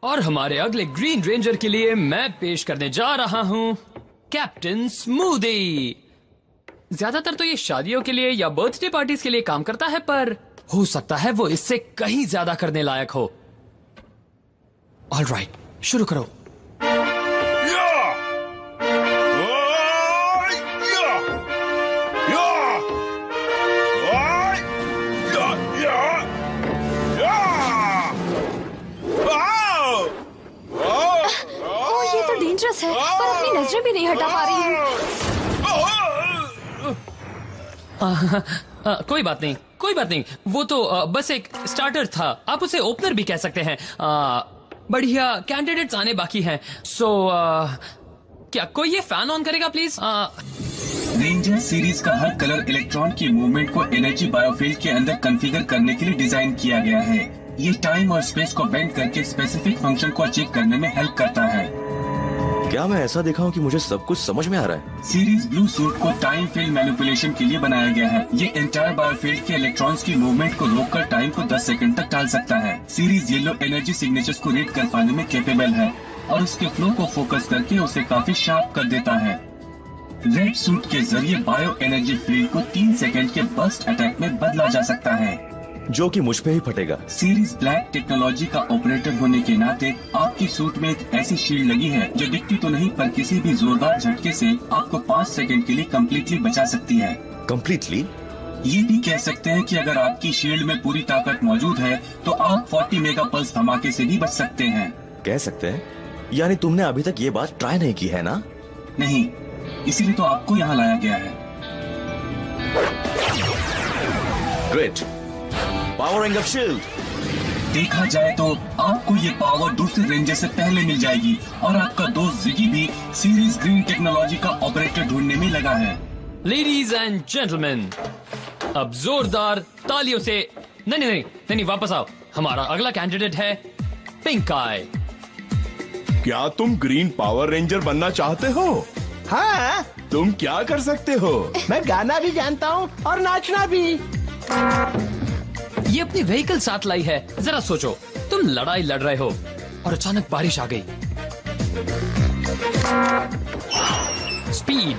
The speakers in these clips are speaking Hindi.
और हमारे अगले ग्रीन रेंजर के लिए मैं पेश करने जा रहा हूँ कैप्टन स्मूदी। ज्यादातर तो ये शादियों के लिए या बर्थडे पार्टीज के लिए काम करता है, पर हो सकता है वो इससे कहीं ज्यादा करने लायक हो। ऑलराइट, शुरू करो। है, पर अपनी नजरें भी नहीं हटा पा रही हूँ। कोई बात नहीं, कोई बात नहीं। वो तो बस एक स्टार्टर था, आप उसे ओपनर भी कह सकते हैं। बढ़िया कैंडिडेट्स आने बाकी हैं। क्या कोई ये फैन ऑन करेगा प्लीज? रेंजर सीरीज का हर कलर इलेक्ट्रॉन की मूवमेंट को एनर्जी बायोफील्ड के अंदर कॉन्फ़िगर करने के लिए डिजाइन किया गया है। ये टाइम और स्पेस को बेंड करके स्पेसिफिक फंक्शन को अचीव करने में हेल्प करता है। क्या मैं ऐसा देखा हूँ कि मुझे सब कुछ समझ में आ रहा है? सीरीज ब्लू सूट को टाइम फील्ड मैनिपुलेशन के लिए बनाया गया है। ये एंटायर बायोफील्ड के इलेक्ट्रॉन्स की मूवमेंट को रोककर टाइम को 10 सेकंड तक टाल सकता है। सीरीज येलो एनर्जी सिग्नेचर्स को रीड कर पाने में कैपेबल है और उसके फ्लो को फोकस करके उसे काफी शार्प कर देता है। रेड सूट के जरिए बायो एनर्जी फील्ड को 3 सेकंड के बर्स्ट अटैक में बदला जा सकता है, जो कि मुझ पे ही फटेगा। सीरीज ब्लैक टेक्नोलॉजी का ऑपरेटर होने के नाते आपकी सूट में एक ऐसी शील्ड लगी है जो दिखती तो नहीं पर किसी भी जोरदार झटके से आपको 5 सेकंड के लिए कम्प्लीटली बचा सकती है। कम्प्लीटली? ये भी कह सकते हैं कि अगर आपकी शील्ड में पूरी ताकत मौजूद है तो आप 40 मेगा पल्स धमाके से भी बच सकते हैं। कह सकते हैं? यानी तुमने अभी तक ये बात ट्राई नहीं की है ना? नहीं, इसीलिए तो आपको यहाँ लाया गया है। Great, powering up shield. देखा जाए तो आपको ये पावर दूसरे रेंजर से पहले मिल जाएगी और आपका दोस्त जिगी भी सीरीज ग्रीन टेक्नोलॉजी का ऑपरेटर ढूंढने में लगा है। लेडीज एंड जेंटलमैन, अब जोरदार तालियों से नहीं, वापस आओ। हमारा अगला कैंडिडेट है पिंक आई। क्या तुम ग्रीन पावर रेंजर बनना चाहते हो? हाँ, तुम क्या कर सकते हो? मैं गाना भी जानता हूँ और नाचना भी। ये अपनी व्हीकल साथ लाई है। जरा सोचो, तुम लड़ाई लड़ रहे हो और अचानक बारिश आ गई। स्पीड।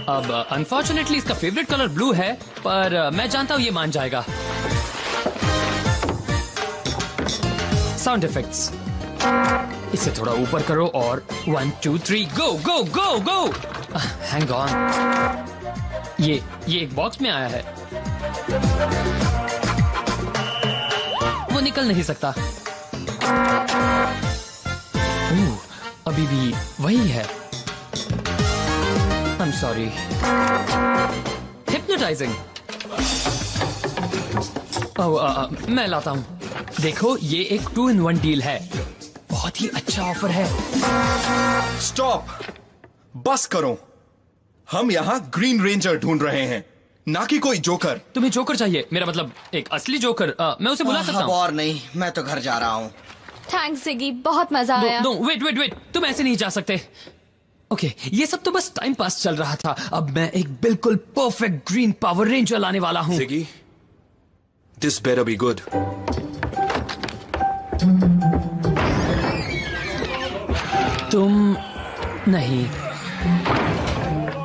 अब अनफॉर्चुनेटली इसका फेवरेट कलर ब्लू है, पर मैं जानता हूँ ये मान जाएगा। साउंड इफेक्ट्स, इसे थोड़ा ऊपर करो और 1 2 3 गो गो गो गो। हैंग ऑन, ये एक बॉक्स में आया है, वो निकल नहीं सकता। अभी भी वही है। I'm sorry. Hypnotizing. मैं लाता हूँ। देखो, ये एक 2-in-1 डील है। बहुत ही अच्छा ऑफर है। स्टॉप, बस करो। हम यहाँ ग्रीन रेंजर ढूंढ रहे हैं, ना कि कोई जोकर। तुम्हें जोकर चाहिए? मेरा मतलब एक असली जोकर। मैं उसे बुला सकता हूँ। और नहीं, मैं तो घर जा रहा हूँ। थैंक्स जिगी, बहुत मजा आया। नो, वेट, तुम ऐसे नहीं जा सकते। ओके, ये सब तो बस टाइम पास चल रहा था। अब मैं एक बिल्कुल परफेक्ट ग्रीन पावर रेंजर लाने वाला हूँ। Ziggy, this better be good. तुम नहीं,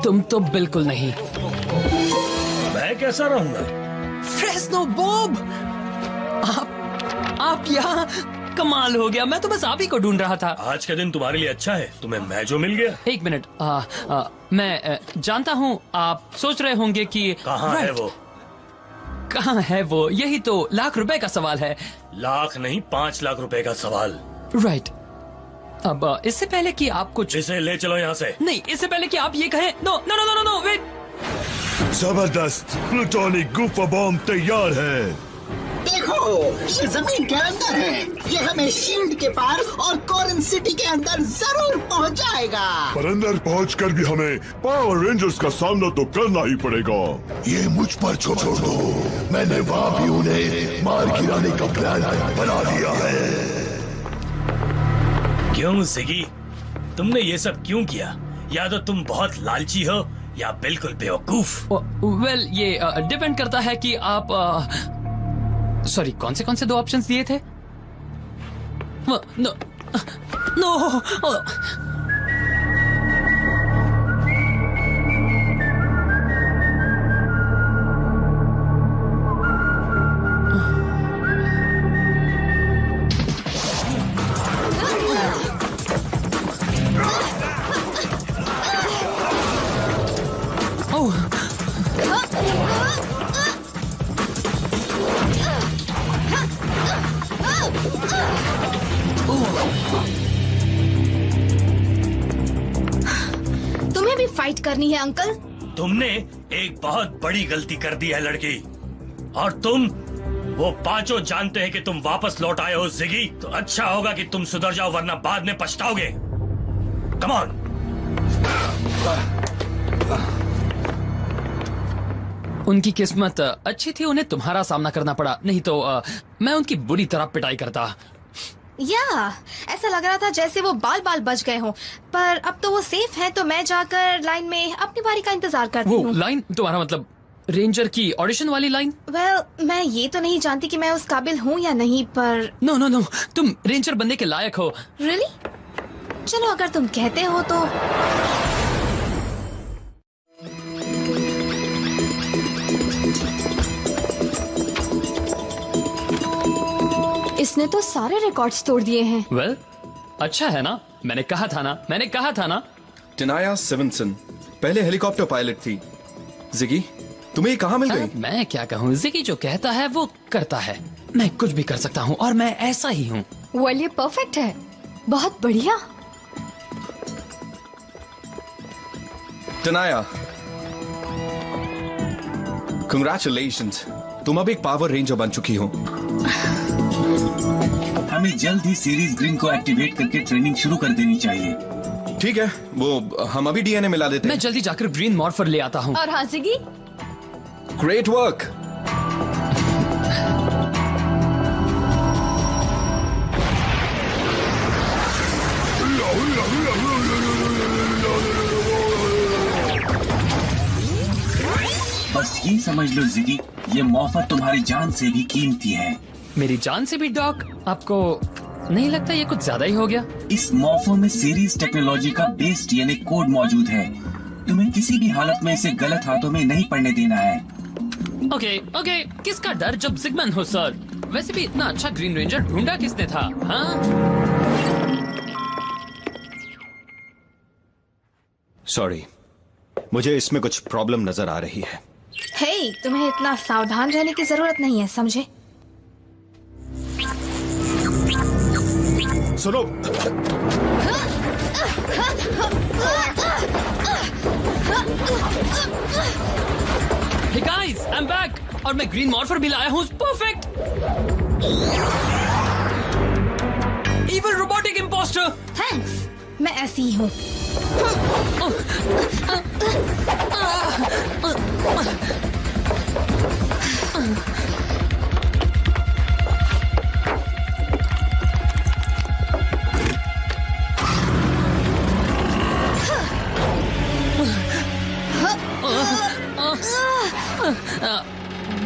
तुम तो बिल्कुल नहीं। मैं कैसा रहूंगा? फ्रेस्नो बॉब, आप यहाँ? कमाल हो गया, मैं तो बस आप ही को ढूंढ रहा था। आज का दिन तुम्हारे लिए अच्छा है, तुम्हें मैजो मिल गया। एक मिनट, मैं जानता हूँ आप सोच रहे होंगे कि कहाँ है वो? कहाँ है वो? यही तो लाख रुपए का सवाल है। लाख नहीं, 5 लाख रुपए का सवाल। राइट। अब इससे पहले कि आप कुछ, इसे ले चलो यहाँ से। नहीं, इससे पहले कि आप ये कहें, नो, वेट। जबरदस्त प्लूटोनिक गुफा बॉम्ब तैयार है। देखो, ये जमीन के अंदर है। ये हमें शील्ड के पार और कोरन सिटी के अंदर जरूर पहुंच जाएगा। पर अंदर पहुंचकर भी हमें पावर रेंजर्स का सामना तो करना ही पड़ेगा। ये मुझ पर छोड़ दो, मैंने वहाँ भी उन्हें मार गिराने का प्लान बना लिया है। क्यों जिगी, तुमने ये सब क्यों किया? या तो तुम बहुत लालची हो या बिल्कुल बेवकूफ। वेल, ये डिपेंड करता है कि आप सॉरी, कौन से 2 ऑप्शंस दिए थे? नो नो तुम्हें भी फाइट करनी है अंकल? तुमने एक बहुत बड़ी गलती कर दी है लड़की, और तुम वो पांचों जानते हैं कि तुम वापस लौट आए हो जिगी। तो अच्छा होगा कि तुम सुधर जाओ, वरना बाद में पछताओगे। Come on. उनकी किस्मत अच्छी थी, उन्हें तुम्हारा सामना करना पड़ा, नहीं तो मैं उनकी बुरी तरह पिटाई करता। ऐसा लग रहा था जैसे वो बाल बाल बच गए हों, पर अब तो वो सेफ है, तो मैं जाकर लाइन में अपनी बारी का इंतजार करती वो हूँ। लाइन तुम्हारा मतलब रेंजर की ऑडिशन वाली लाइन? मैं ये तो नहीं जानती कि मैं उस काबिल हूँ या नहीं, पर नो नो नो, तुम रेंजर बनने के लायक हो। रियली? चलो अगर तुम कहते हो तो। इसने तो सारे रिकॉर्ड्स तोड़ दिए हैं। वेल, अच्छा है ना, मैंने कहा था ना। टिनाया सिवनसन पहले हेलीकॉप्टर पायलट थी। जिगी, तुम्हें ये कहाँ मिल गई? मैं क्या कहूँ, जिगी जो कहता है वो करता है। मैं कुछ भी कर सकता हूँ और मैं ऐसा ही हूँ। वेल, ये परफेक्ट है, बहुत बढ़िया। टिनाया, कंग्रेचुलेशंस, तुम अब एक पावर रेंजर बन चुकी हो। हमें जल्द ही सीरीज ग्रीन को एक्टिवेट करके ट्रेनिंग शुरू कर देनी चाहिए। ठीक है, वो हम अभी डीएनए मिला देते मैं हैं। जल्दी जाकर ग्रीन मॉर्फर ले आता हूँ। और हाँ जिगी, ग्रेट वर्क। बस ये समझ लो जिगी, ये मॉर्फर तुम्हारी जान से भी कीमती है। मेरी जान से भी? डॉक, आपको नहीं लगता ये कुछ ज्यादा ही हो गया? इस मॉर्फर में सीरीज टेक्नोलॉजी का बेस डीएनए कोड मौजूद है। तुम्हें किसी भी हालत में इसे गलत हाथों में नहीं पड़ने देना है। ओके, किसका डर जब जिगमैन हो सर। वैसे भी इतना अच्छा ग्रीन रेंजर ढूंढा किसने था? हाँ, सॉरी, मुझे इसमें कुछ प्रॉब्लम नजर आ रही है। हे, तुम्हें इतना सावधान रहने की जरूरत नहीं है, समझे? सुनो, hey guys, I am back और मैं ग्रीन मॉर्फर भी लाया हूँ। Perfect. Evil robotic impostor. Thanks, मैं ऐसी ही हूँ।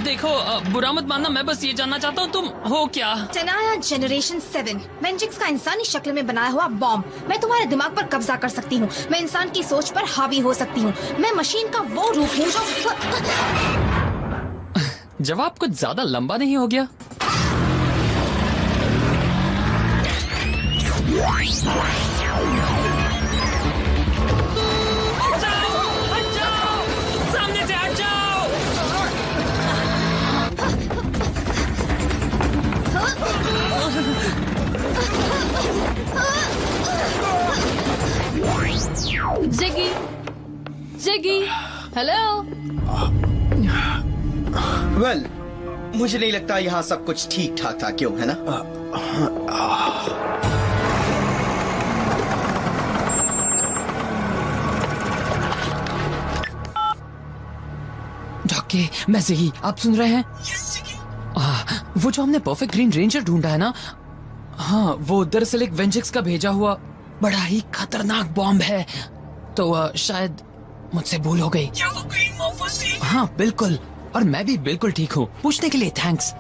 देखो, बुरा मत मानना, मैं बस ये जानना चाहता हूँ तुम हो क्या? टिनाया जनरेशन 7 वेंजिक्स का इंसानी शक्ल में बनाया हुआ बॉम्ब। मैं तुम्हारे दिमाग पर कब्जा कर सकती हूँ। मैं इंसान की सोच पर हावी हो सकती हूँ। मैं मशीन का वो रूप हूँ जो। जवाब कुछ ज्यादा लंबा नहीं हो गया? हट जाओ, सामने से हट जाओ। जिगी, हेलो। वेल, मुझे नहीं लगता यहाँ सब कुछ ठीक ठाक था, क्यों, है ना? डॉक्टर, मैं जिगी, आप सुन रहे हैं? वो जो हमने परफेक्ट ग्रीन रेंजर ढूंढा है ना, हाँ, वो दरअसल एक वेंजिक्स का भेजा हुआ बड़ा ही खतरनाक बॉम्ब है। तो शायद मुझसे भूल हो गई। क्या वो ग्रीन मॉर्फर से? हाँ बिल्कुल, और मैं भी बिल्कुल ठीक हूँ। पूछने के लिए थैंक्स।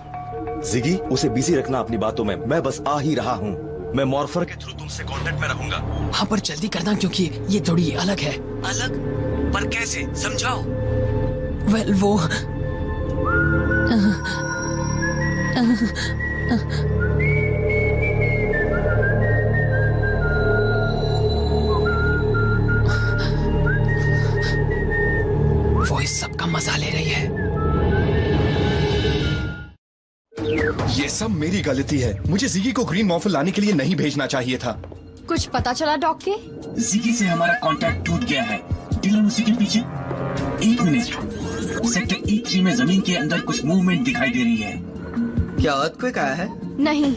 जिगी, उसे बिजी रखना अपनी बातों में, मैं बस आ ही रहा हूँ। मैं मॉर्फर के थ्रू तुमसे कांटेक्ट में रहूंगा। हाँ, पर जल्दी करना क्योंकि ये थोड़ी अलग है। अलग? पर कैसे, समझाओ। वेल, वो इस सब का मजा ले रही है। ये सब मेरी गलती है। मुझे जिगी को ग्रीन मॉर्फल लाने के लिए नहीं भेजना चाहिए था। कुछ पता चला डॉक के? जिगी से हमारा कांटेक्ट टूट गया है। डिलन उसी के पीछे। 1 मिनट, सेक्टर E3 में जमीन के अंदर कुछ मूवमेंट दिखाई दे रही है। क्या अर्थक्वेक आया है? नहीं,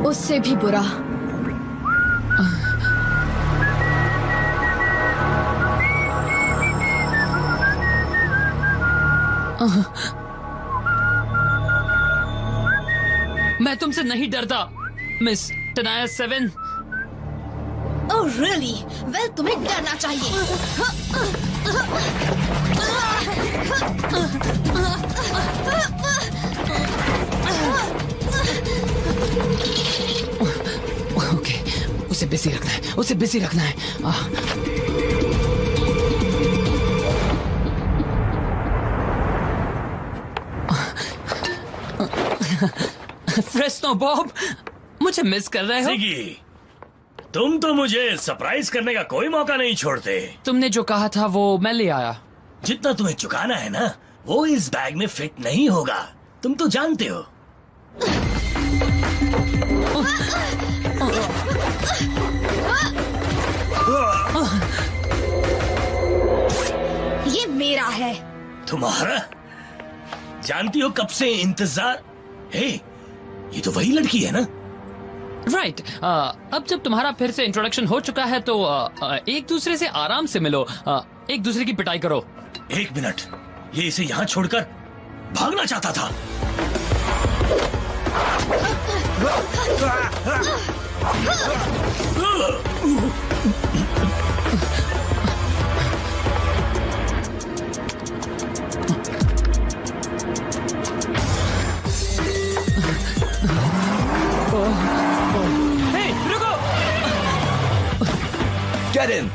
उससे भी बुरा। मैं तुमसे नहीं डरता, मिस टनाया 7। Oh really? वेल, तुम्हें डरना चाहिए। ओके, उसे बिजी रखना है, उसे बिजी रखना है। फ्रेस्नो बॉब, मुझे मिस कर रहे हो? जिगी, तुम तो मुझे सरप्राइज करने का कोई मौका नहीं छोड़ते। तुमने जो कहा था वो मैं ले आया। जितना तुम्हें चुकाना है ना, वो इस बैग में फिट नहीं होगा, तुम तो जानते हो। ये मेरा है। तुम्हारा? जानती हो कब से इंतजार। हे, ये तो वही लड़की है ना? राइट। अब जब तुम्हारा फिर से इंट्रोडक्शन हो चुका है तो एक दूसरे से आराम से मिलो, एक दूसरे की पिटाई करो। 1 मिनट, ये इसे यहाँ छोड़कर भागना चाहता था। रुको! Get in!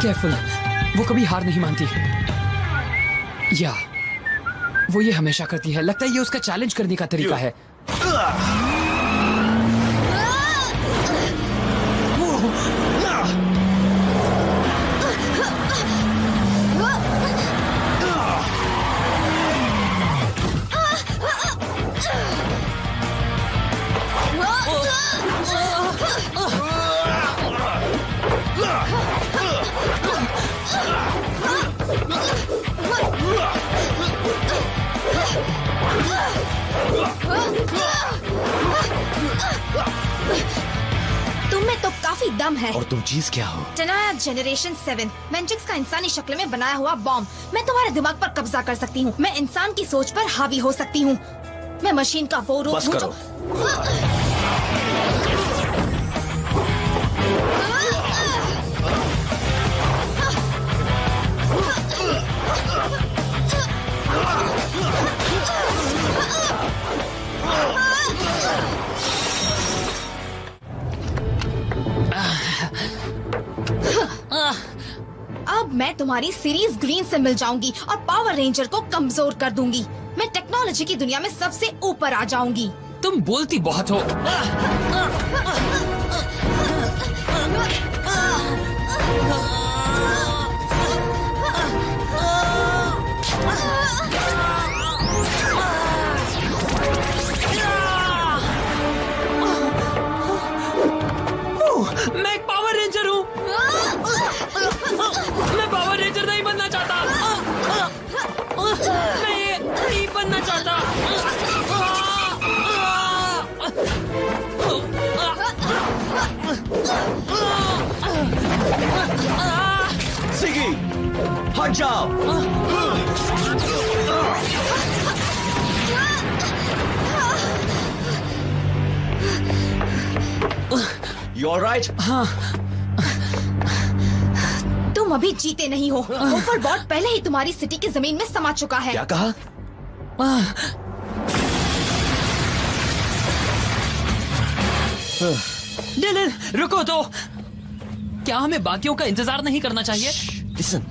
केयरफुल, वो कभी हार नहीं मानती। या वो ये हमेशा करती है। लगता है ये उसका चैलेंज करने का तरीका है। तुम में तो काफी दम है। और तुम चीज क्या हो? टनाया जनरेशन 7, मैजिक्स का इंसानी शक्ल में बनाया हुआ बॉम्ब। मैं तुम्हारे दिमाग पर कब्जा कर सकती हूँ। मैं इंसान की सोच पर हावी हो सकती हूँ। मैं मशीन का वो रूप बस हूँ करो। अब मैं तुम्हारी सीरीज ग्रीन से मिल जाऊंगी और पावर रेंजर को कमजोर कर दूंगी। मैं टेक्नोलॉजी की दुनिया में सबसे ऊपर आ जाऊंगी। तुम बोलती बहुत हो। मैं एक पावर रेंजर हूँ। मैं पावर रेंजर नहीं बनना चाहता। मैं ये नहीं बनना चाहता। जिगी, हट जाओ। You all right? हाँ, तुम अभी जीते नहीं हो। ओवरबॉट पहले ही तुम्हारी सिटी की जमीन में समा चुका है। क्या कहा? डिलन, रुको तो। क्या हमें बाकियों का इंतजार नहीं करना चाहिए? लिसन,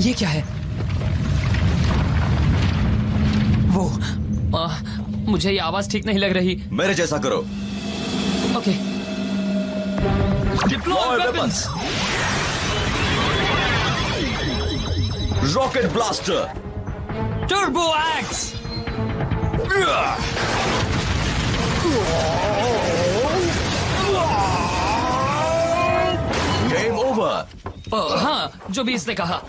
ये क्या है? वो मुझे ये आवाज ठीक नहीं लग रही। मेरे जैसा करो। Okay. Deploy weapons. Rocket blaster. Turbo x. Game over. हाँ, जो भी इसने कहा।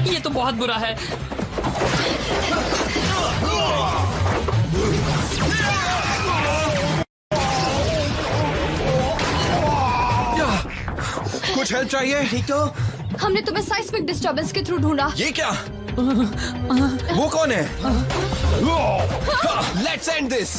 ये तो बहुत बुरा है। कुछ हेल्प चाहिए? ठीक तो हमने तुम्हें साइस्मिक डिस्टर्बेंस के थ्रू ढूंढा। ये क्या? वो कौन है? Let's end this.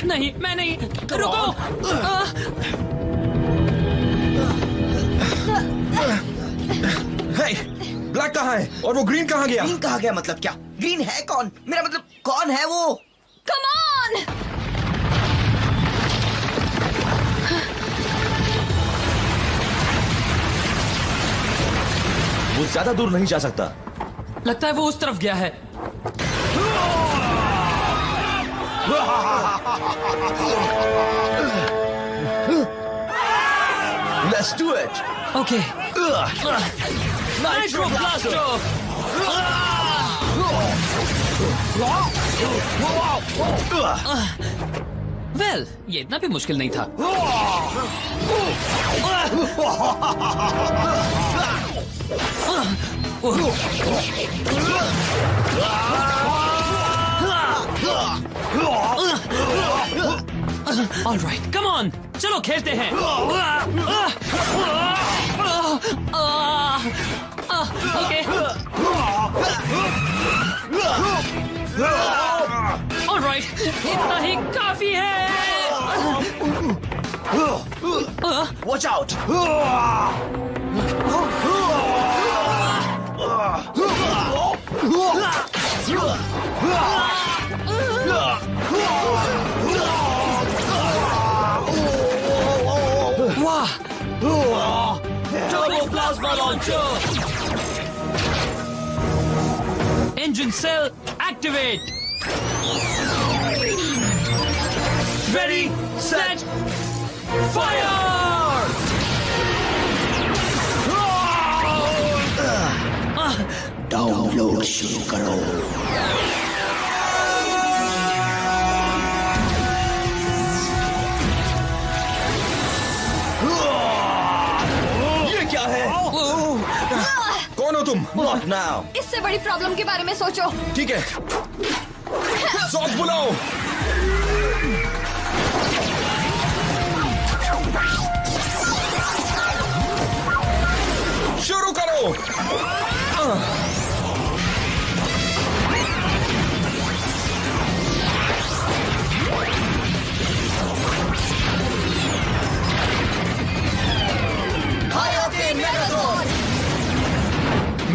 नहीं, मैं नहीं। रुको। हे, ब्लैक कहाँ है? और वो ग्रीन कहाँ गया? ग्रीन कहा गया मतलब क्या? ग्रीन है कौन? मेरा मतलब कौन है वो? Come on. वो ज्यादा दूर नहीं जा सकता। लगता है वो उस तरफ गया है। Let's do it. Okay. Nitro blaster. Well, ये इतना भी मुश्किल नहीं था। All right, come on, चलो खेलते हैं। Okay. All right, इतना ही काफी है। Watch out! वाह! Turbo plasma launcher! Engine cell activate! Ready, set, fire! Download शुरू करो। ये क्या है? कौन हो तुम? Not now. इससे बड़ी प्रॉब्लम के बारे में सोचो। ठीक है, सॉस बुलाओ। शुरू करो।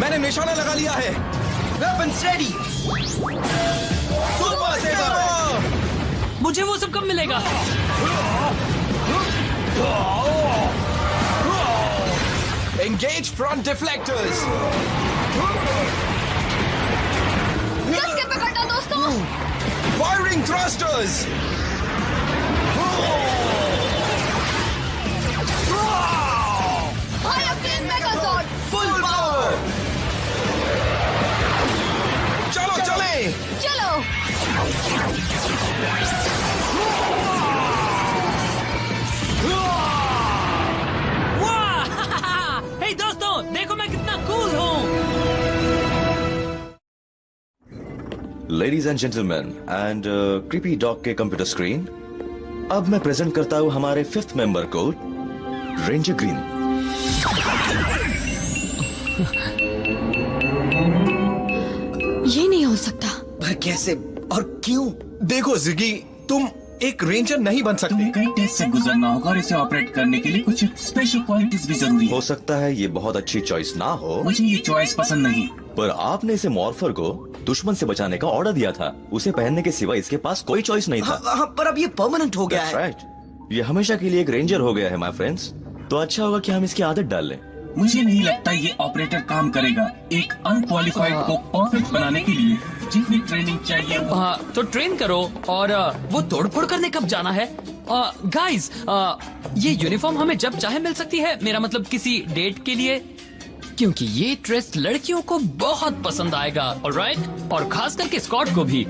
मैंने निशाना लगा लिया है। Weapons ready. Super sabre! मुझे वो सब कब मिलेगा? Engage front deflectors. दस के पकड़ना दोस्तों। Firing thrusters. High octane megazord. Full power. चलो चले। चलो। वाह! हे दोस्तों, देखो मैं कितना कूल हूँ। Ladies and gentlemen, and creepy dog के कंप्यूटर स्क्रीन, अब मैं प्रेजेंट करता हूँ हमारे 5th मेंबर को, रेंजर ग्रीन। ये नहीं हो सकता। पर कैसे और क्यों? देखो जिगी, तुम एक रेंजर नहीं बन सकते। तुम्हें कई टेस्ट से गुजरना होगा और इसे ऑपरेट करने के लिए कुछ स्पेशल क्वालिटीज भी जरूरी है। हो सकता है ये बहुत अच्छी चॉइस ना हो, मुझे ये चॉइस पसंद नहीं। पर आपने इसे मॉर्फर को दुश्मन से बचाने का ऑर्डर दिया था। उसे पहनने के सिवा इसके पास कोई चॉइस नहीं था। हाँ, पर अब ये परमानेंट हो गया That's है। right. ये हमेशा के लिए एक रेंजर हो गया है माय फ्रेंड्स। तो अच्छा होगा कि हम इसकी आदत डाल लें। मुझे नहीं लगता ये ऑपरेटर काम करेगा। एक अनक्वालिफाइड को परफेक्ट बनाने के लिए जितनी ट्रेनिंग चाहिए तो ट्रेन करो। और वो तोड़ फोड़ करने कब जाना है? गाइस, ये यूनिफॉर्म हमें जब चाहे मिल सकती है। मेरा मतलब किसी डेट के लिए, क्योंकि ये ड्रेस लड़कियों को बहुत पसंद आएगा। ऑलराइट, और खास करके स्कॉट को भी।